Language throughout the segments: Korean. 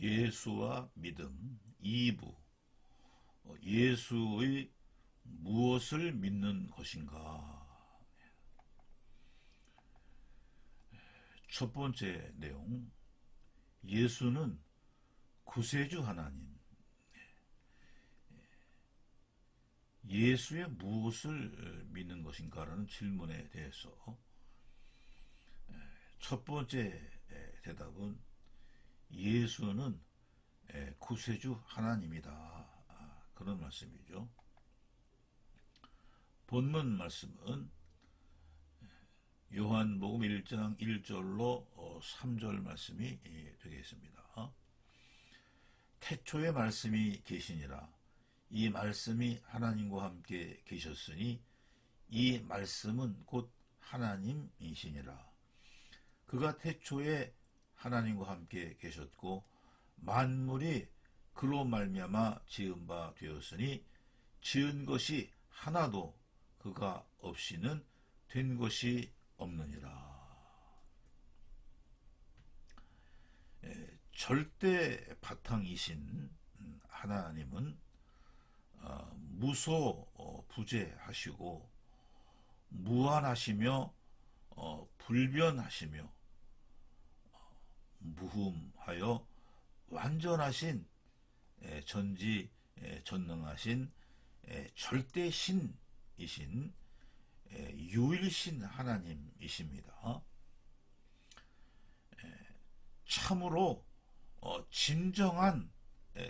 예수와 믿음 2부. 예수의 무엇을 믿는 것인가? 첫 번째 내용, 예수는 구세주 하나님. 예수의 무엇을 믿는 것인가라는 질문에 대해서 첫 번째 대답은 예수는 구세주 하나님이다. 그런 말씀이죠. 본문 말씀은 요한복음 1장 1절로 3절 말씀이 되겠습니다. 태초에 말씀이 계시니라. 이 말씀이 하나님과 함께 계셨으니 이 말씀은 곧 하나님이시니라. 그가 태초에 하나님과 함께 계셨고 만물이 그로 말미암아 지은 바 되었으니 지은 것이 하나도 그가 없이는 된 것이 없느니라. 절대 바탕이신 하나님은 무소부재하시고 무한하시며 불변하시며 무흠하여 완전하신 전지전능하신 절대신이신 유일신 하나님이십니다. 참으로 진정한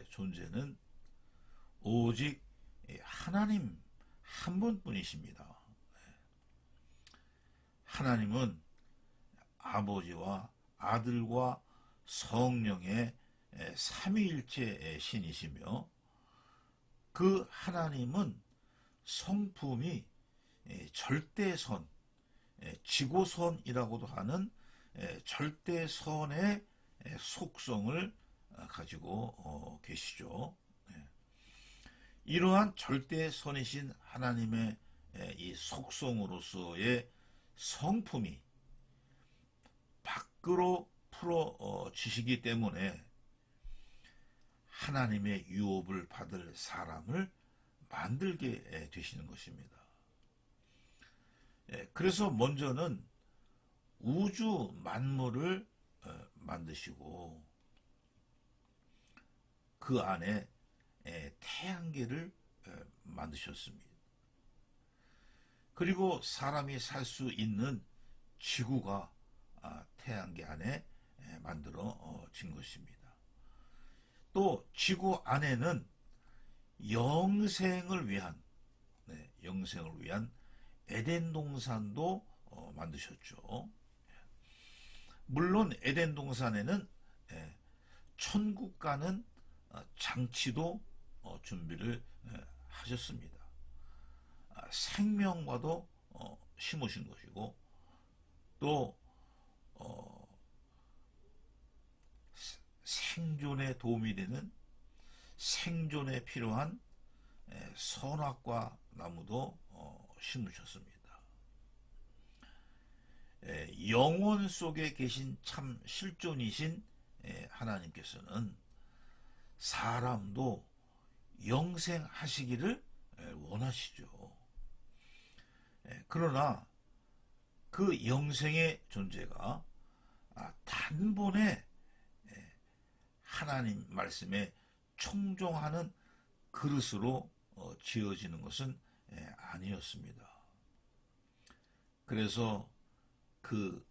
존재는 오직 하나님 한 분뿐이십니다. 하나님은 아버지와 아들과 성령의 삼위일체 신이시며 그 하나님은 성품이 절대선, 지고선이라고도 하는 절대선의 속성을 가지고 계시죠. 이러한 절대선이신 하나님의 이 속성으로서의 성품이 밖으로 풀어지시기 때문에 하나님의 유업을 받을 사람을 만들게 되시는 것입니다. 그래서 먼저는 우주 만물을 만드시고 그 안에 태양계를 만드셨습니다. 그리고 사람이 살 수 있는 지구가 태양계 안에 만들어진 것입니다. 또 지구 안에는 영생을 위한 에덴 동산도 만드셨죠. 물론 에덴 동산에는 천국 가는 장치도 준비를 하셨습니다. 생명과도 심으신 것이고 또 생존에 도움이 되는 생존에 필요한 선악과 나무도 심으셨습니다. 영혼 속에 계신 참 실존이신 하나님께서는 사람도 영생하시기를 원하시죠. 그러나 그 영생의 존재가 단번에 하나님 말씀에 청종하는 그릇으로 지어지는 것은 아니었습니다. 그래서 그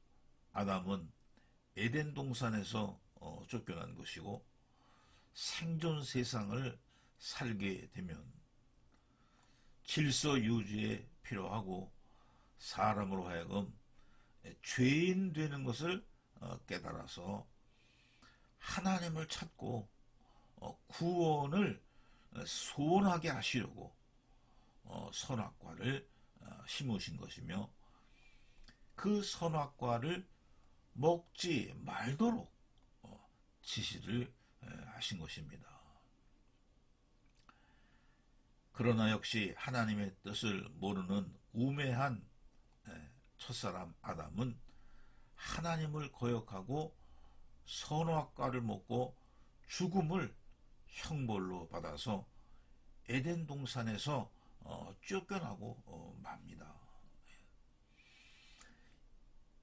아담은 에덴 동산에서 쫓겨난 것이고 생존 세상을 살게 되면 질서 유지에 필요하고 사람으로 하여금 죄인 되는 것을 깨달아서 하나님을 찾고 구원을 소원하게 하시려고 선악과를 심으신 것이며 그 선악과를 먹지 말도록 지시를 하신 것입니다. 그러나 역시 하나님의 뜻을 모르는 우매한 첫사람 아담은 하나님을 거역하고 선악과를 먹고 죽음을 형벌로 받아서 에덴 동산에서 쫓겨나고 맙니다.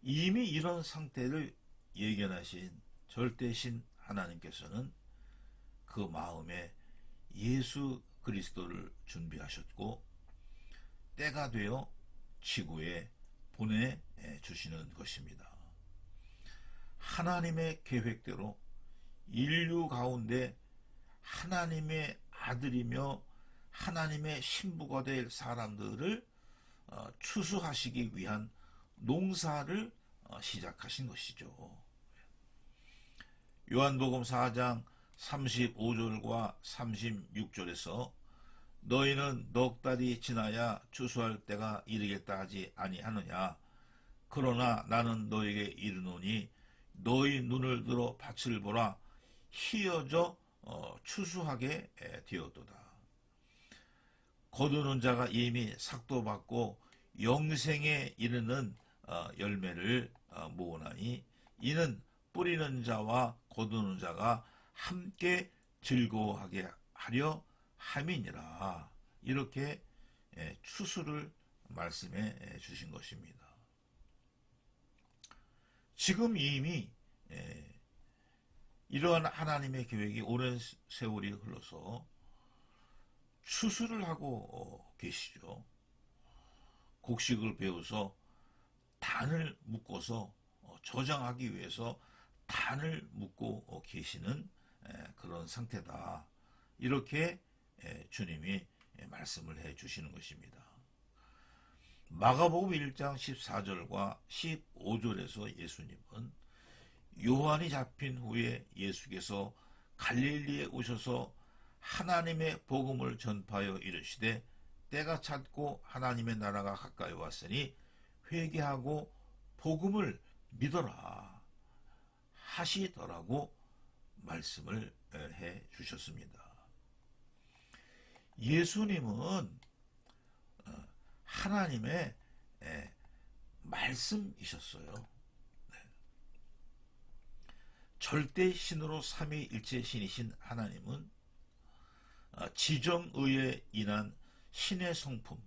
이미 이런 상태를 예견하신 절대신 하나님께서는 그 마음에 예수 그리스도를 준비하셨고 때가 되어 지구에 보내주시는 것입니다. 하나님의 계획대로 인류 가운데 하나님의 아들이며 하나님의 신부가 될 사람들을 추수하시기 위한 농사를 시작하신 것이죠. 요한복음 4장 35절과 36절에서 너희는 넉 달이 지나야 추수할 때가 이르겠다 하지 아니하느냐. 그러나 나는 너에게 이르노니 너희 눈을 들어 밭을 보라. 희어져 추수하게 되었도다. 거두는 자가 이미 삭도 받고 영생에 이르는 열매를 모으나니 이는 뿌리는 자와 거두는 자가 함께 즐거워하게 하려 함이니라. 이렇게 추수를 말씀해 주신 것입니다. 지금 이미 이러한 하나님의 계획이 오랜 세월이 흘러서 추수를 하고 계시죠. 곡식을 베어서 단을 묶어서 저장하기 위해서 단을 묶고 계시는 그런 상태다. 이렇게 주님이 말씀을 해 주시는 것입니다. 마가복음 1장 14절과 15절에서 예수님은 요한이 잡힌 후에 예수께서 갈릴리에 오셔서 하나님의 복음을 전파하여 이르시되 때가 찼고 하나님의 나라가 가까이 왔으니 회개하고 복음을 믿어라 하시더라고 말씀을 해 주셨습니다. 예수님은 하나님의 말씀이셨어요. 절대 신으로 삼위일체 신이신 하나님은 지정의에 인한 신의 성품,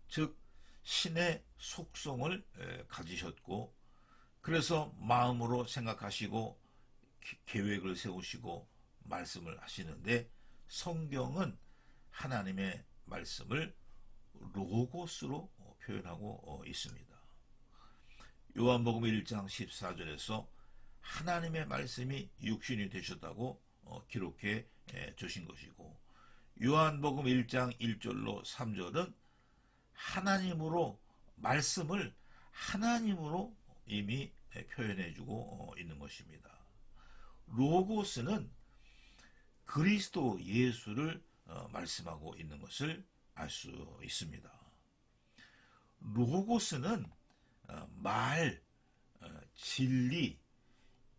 즉 신의 속성을 가지셨고 그래서 마음으로 생각하시고 계획을 세우시고 말씀을 하시는데 성경은 하나님의 말씀을 로고스로 표현하고 있습니다. 요한복음 1장 14절에서 하나님의 말씀이 육신이 되셨다고 기록해 주신 것이고 요한복음 1장 1절로 3절은 하나님으로 말씀을 하나님으로 이미 표현해 주고 있는 것입니다. 로고스는 그리스도 예수를 말씀하고 있는 것을 알 수 있습니다. 로고스는 말, 진리,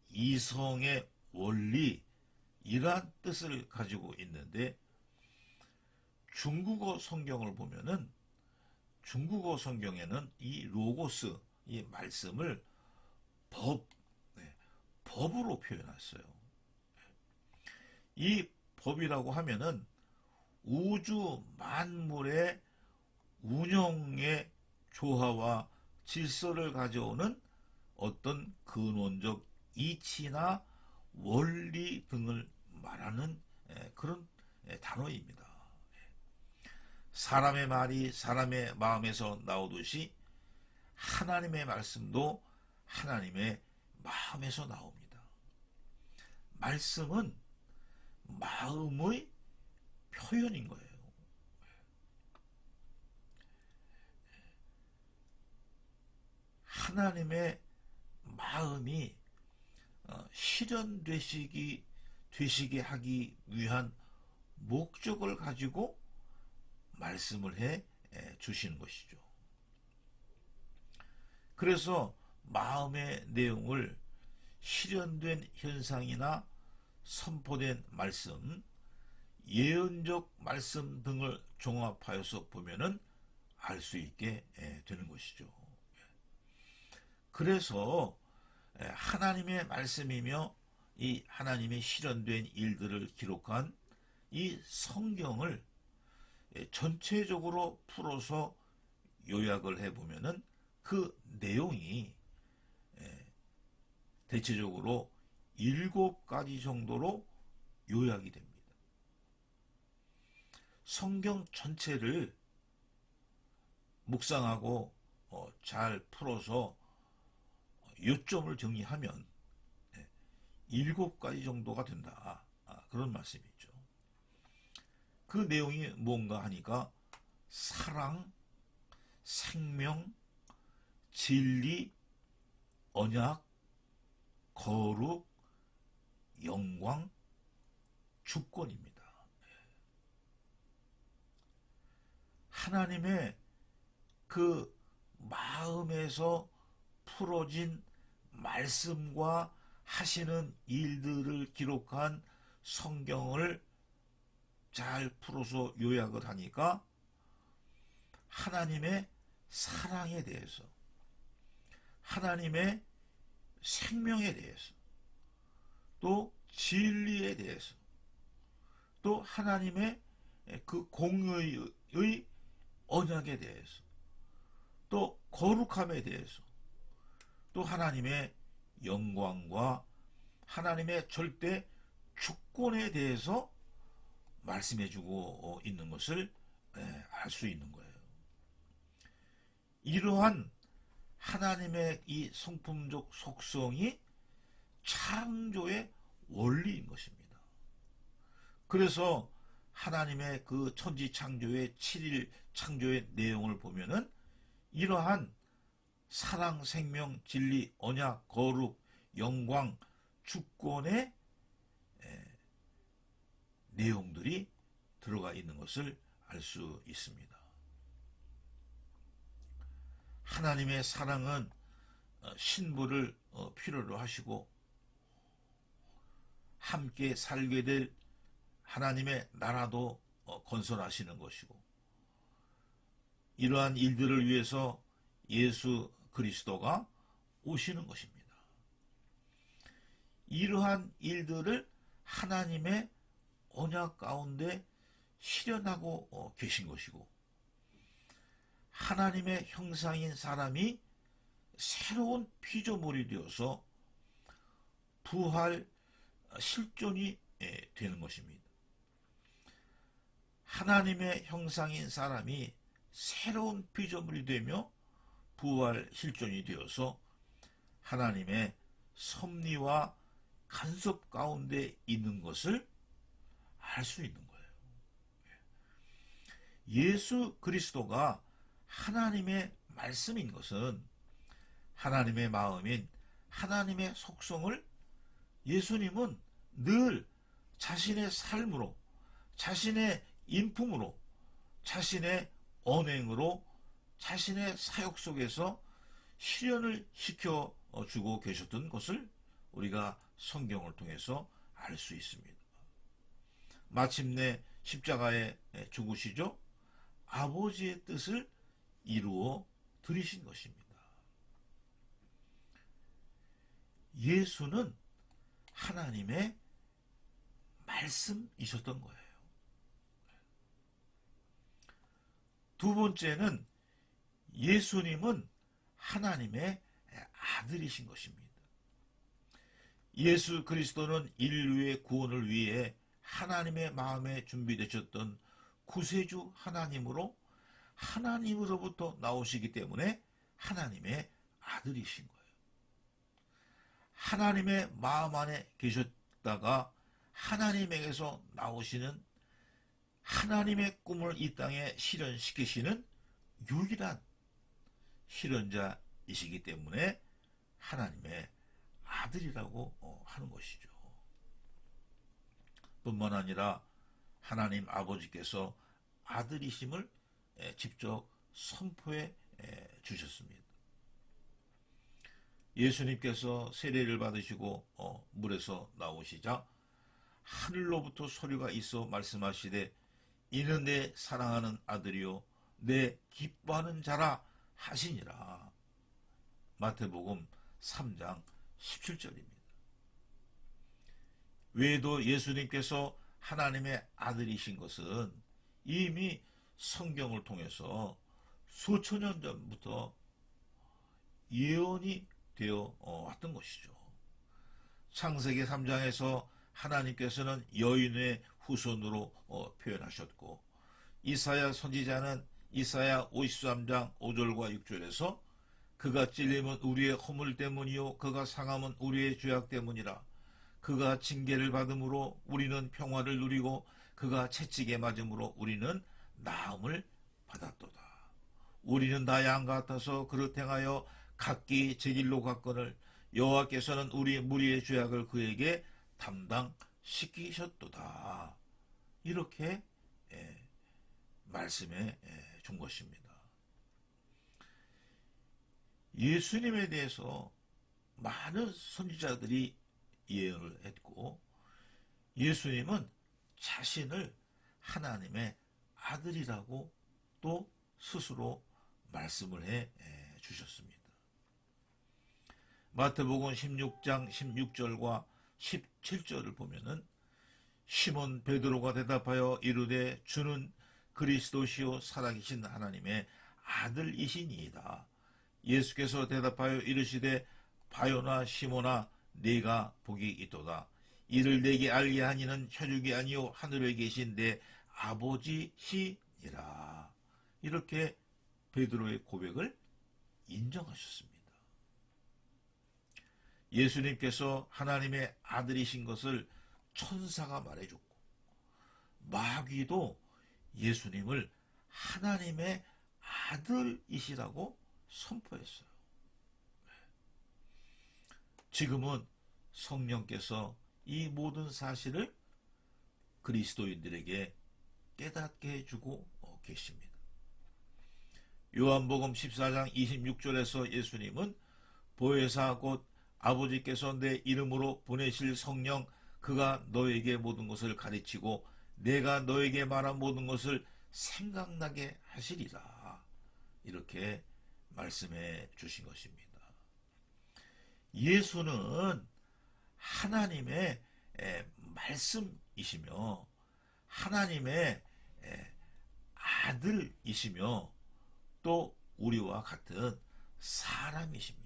이성의 원리 이러한 뜻을 가지고 있는데 중국어 성경을 보면은 중국어 성경에는 이 로고스, 이 말씀을 법으로 표현했어요. 이 법이라고 하면은 우주 만물의 운영의 조화와 질서를 가져오는 어떤 근원적 이치나 원리 등을 말하는 그런 단어입니다. 사람의 말이 사람의 마음에서 나오듯이 하나님의 말씀도 하나님의 마음에서 나옵니다. 말씀은 마음의 표현인 거예요. 하나님의 마음이 실현되시게 하기 위한 목적을 가지고 말씀을 해 주시는 것이죠. 그래서 마음의 내용을 실현된 현상이나 선포된 말씀, 예언적 말씀 등을 종합하여서 보면은 알 수 있게 되는 것이죠. 그래서 하나님의 말씀이며 이 하나님의 실현된 일들을 기록한 이 성경을 전체적으로 풀어서 요약을 해보면은 그 내용이 대체적으로 7가지 정도로 요약이 됩니다. 성경 전체를 묵상하고 잘 풀어서 요점을 정리하면 7가지 정도가 된다. 그런 말씀이죠. 그 내용이 뭔가 하니까 사랑, 생명, 진리, 언약, 거룩, 영광, 주권입니다. 하나님의 그 마음에서 풀어진 말씀과 하시는 일들을 기록한 성경을 잘 풀어서 요약을 하니까 하나님의 사랑에 대해서, 하나님의 생명에 대해서, 또 진리에 대해서, 또 하나님의 그 공의의 언약에 대해서, 또 거룩함에 대해서, 또 하나님의 영광과 하나님의 절대 주권에 대해서 말씀해주고 있는 것을 알 수 있는 거예요. 이러한 하나님의 이 성품적 속성이 창조의 원리인 것입니다. 그래서 하나님의 그 천지 창조의 7일 창조의 내용을 보면은 이러한 사랑, 생명, 진리, 언약, 거룩, 영광, 주권의 내용들이 들어가 있는 것을 알 수 있습니다. 하나님의 사랑은 신부를 필요로 하시고 함께 살게 될 하나님의 나라도 건설하시는 것이고, 이러한 일들을 위해서 예수 그리스도가 오시는 것입니다. 이러한 일들을 하나님의 언약 가운데 실현하고 계신 것이고, 하나님의 형상인 사람이 새로운 피조물이 되어서 부활 실존이 되는 것입니다. 하나님의 형상인 사람이 새로운 피조물이 되며 부활 실존이 되어서 하나님의 섭리와 간섭 가운데 있는 것을 알 수 있는 거예요. 예수 그리스도가 하나님의 말씀인 것은 하나님의 마음인 하나님의 속성을 예수님은 늘 자신의 삶으로, 자신의 인품으로, 자신의 언행으로, 자신의 사역 속에서 실현을 시켜주고 계셨던 것을 우리가 성경을 통해서 알 수 있습니다. 마침내 십자가에 죽으시죠? 아버지의 뜻을 이루어 드리신 것입니다. 예수는 하나님의 말씀이셨던 거예요. 두 번째는 예수님은 하나님의 아들이신 것입니다. 예수 그리스도는 인류의 구원을 위해 하나님의 마음에 준비되셨던 구세주 하나님으로 하나님으로부터 나오시기 때문에 하나님의 아들이신 거예요. 하나님의 마음 안에 계셨다가 하나님에게서 나오시는 하나님의 꿈을 이 땅에 실현시키시는 유일한 실현자이시기 때문에 하나님의 아들이라고 하는 것이죠. 뿐만 아니라 하나님 아버지께서 아들이심을 직접 선포해 주셨습니다. 예수님께서 세례를 받으시고 물에서 나오시자 하늘로부터 소리가 있어 말씀하시되 이는 내 사랑하는 아들이요 내 기뻐하는 자라 하시니라. 마태복음 3장 17절입니다. 외에도 예수님께서 하나님의 아들이신 것은 이미 성경을 통해서 수천 년 전부터 예언이 되어 왔던 것이죠. 창세기 3장에서 하나님께서는 여인의 후손으로 표현하셨고, 이사야 선지자는 이사야 53장 5절과 6절에서 그가 찔림은 우리의 허물 때문이요 그가 상함은 우리의 죄악 때문이라. 그가 징계를 받음으로 우리는 평화를 누리고 그가 채찍에 맞음으로 우리는 나음을 받았도다. 우리는 다 양 같아서 그릇 행하여 각기 제 길로 갔거늘 여호와께서는 우리 무리의 죄악을 그에게 담당시키셨도다. 이렇게 말씀해 준 것입니다. 예수님에 대해서 많은 선지자들이 예언을 했고, 예수님은 자신을 하나님의 아들이라고 또 스스로 말씀을 해 주셨습니다. 마태복음 16장 16절과 17절을 보면은 시몬 베드로가 대답하여 이르되 주는 그리스도시요 살아계신 하나님의 아들이시니이다. 예수께서 대답하여 이르시되 바요나 시몬아 네가 복이 있도다. 이를 내게 알게 하니는 혈육이 아니요 하늘에 계신 내 아버지시니라. 이렇게 베드로의 고백을 인정하셨습니다. 예수님께서 하나님의 아들이신 것을 천사가 말해줬고, 마귀도 예수님을 하나님의 아들이시라고 선포했어요. 지금은 성령께서 이 모든 사실을 그리스도인들에게 깨닫게 해주고 계십니다. 요한복음 14장 26절에서 예수님은 보혜사 곧 아버지께서 내 이름으로 보내실 성령 그가 너에게 모든 것을 가르치고 내가 너에게 말한 모든 것을 생각나게 하시리라. 이렇게 말씀해 주신 것입니다. 예수는 하나님의 말씀이시며 하나님의 아들이시며 또 우리와 같은 사람이십니다.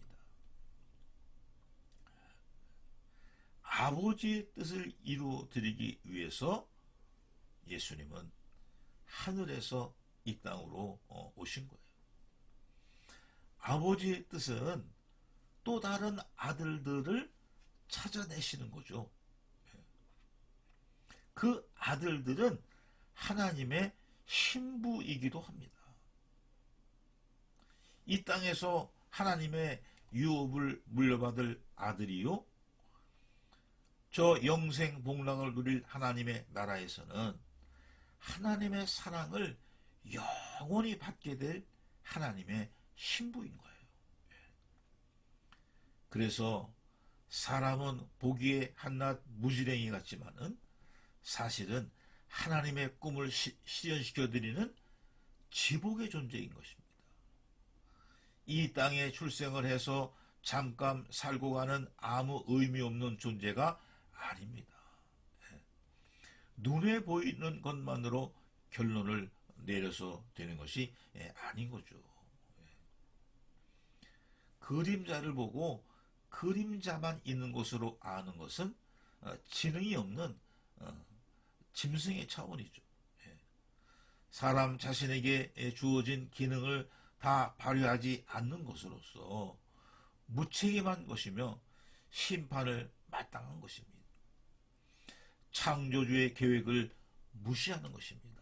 아버지의 뜻을 이루어드리기 위해서 예수님은 하늘에서 이 땅으로 오신 거예요. 아버지의 뜻은 또 다른 아들들을 찾아내시는 거죠. 그 아들들은 하나님의 신부이기도 합니다. 이 땅에서 하나님의 유업을 물려받을 아들이요, 저 영생 복락을 누릴 하나님의 나라에서는 하나님의 사랑을 영원히 받게 될 하나님의 신부인 거예요. 그래서 사람은 보기에 한낱 무지랭이 같지만은 사실은 하나님의 꿈을 실현시켜드리는 지복의 존재인 것입니다. 이 땅에 출생을 해서 잠깐 살고 가는 아무 의미 없는 존재가 아닙니다. 눈에 보이는 것만으로 결론을 내려서 되는 것이 아닌 거죠. 그림자를 보고 그림자만 있는 것으로 아는 것은 지능이 없는 짐승의 차원이죠. 사람 자신에게 주어진 기능을 다 발휘하지 않는 것으로서 무책임한 것이며 심판을 마땅한 것입니다. 창조주의 계획을 무시하는 것입니다.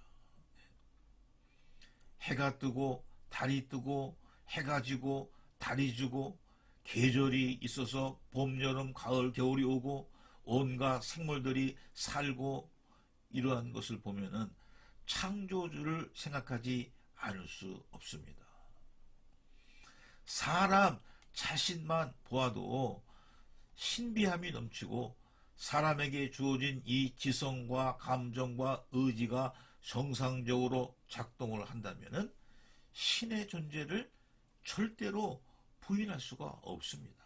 해가 뜨고 달이 뜨고 해가 지고 달이 지고 계절이 있어서 봄, 여름, 가을, 겨울이 오고 온갖 생물들이 살고 이러한 것을 보면은 창조주를 생각하지 않을 수 없습니다. 사람 자신만 보아도 신비함이 넘치고 사람에게 주어진 이 지성과 감정과 의지가 정상적으로 작동을 한다면은 신의 존재를 절대로 부인할 수가 없습니다.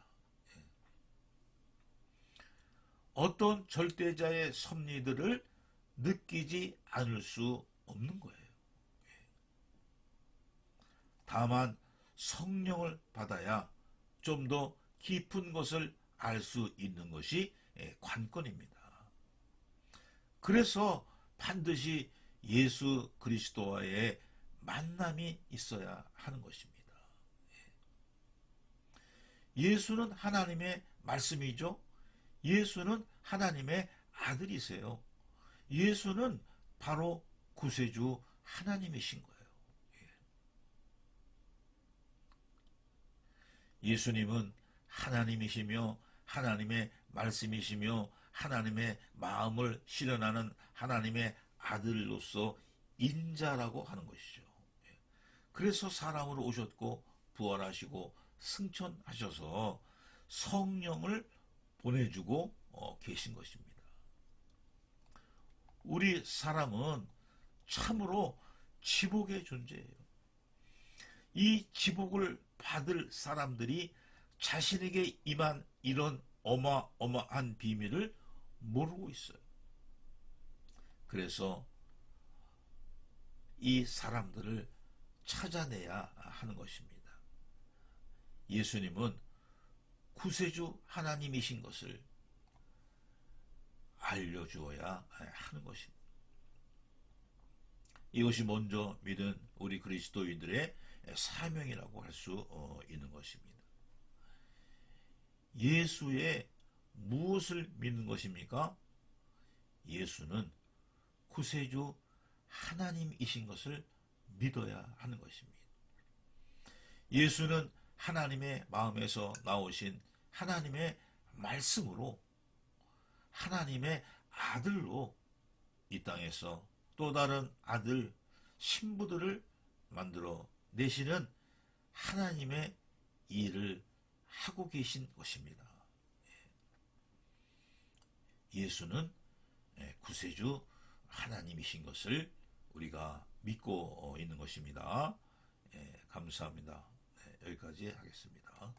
어떤 절대자의 섭리들을 느끼지 않을 수 없는 거예요. 다만 성령을 받아야 좀 더 깊은 것을 알 수 있는 것이 관건입니다. 그래서 반드시 예수 그리스도와의 만남이 있어야 하는 것입니다. 예수는 하나님의 말씀이죠. 예수는 하나님의 아들이세요. 예수는 바로 구세주 하나님이신 거예요. 예수님은 하나님이시며 하나님의 말씀이시며 하나님의 마음을 실현하는 하나님의 아들로서 인자라고 하는 것이죠. 그래서 사람으로 오셨고 부활하시고 승천하셔서 성령을 보내주고 계신 것입니다. 우리 사람은 참으로 지복의 존재예요. 이 지복을 받을 사람들이 자신에게 임한 이런 어마어마한 비밀을 모르고 있어요. 그래서 이 사람들을 찾아내야 하는 것입니다. 예수님은 구세주 하나님이신 것을 알려주어야 하는 것입니다. 이것이 먼저 믿은 우리 그리스도인들의 사명이라고 할 수 있는 것입니다. 예수의 무엇을 믿는 것입니까? 예수는 구세주 하나님이신 것을 믿어야 하는 것입니다. 예수는 하나님의 마음에서 나오신 하나님의 말씀으로 하나님의 아들로 이 땅에서 또 다른 아들, 신부들을 만들어 내시는 하나님의 일을 하고 계신 것입니다. 예수는 구세주 하나님이신 것을 우리가 믿고 있는 것입니다. 감사합니다. 여기까지 하겠습니다.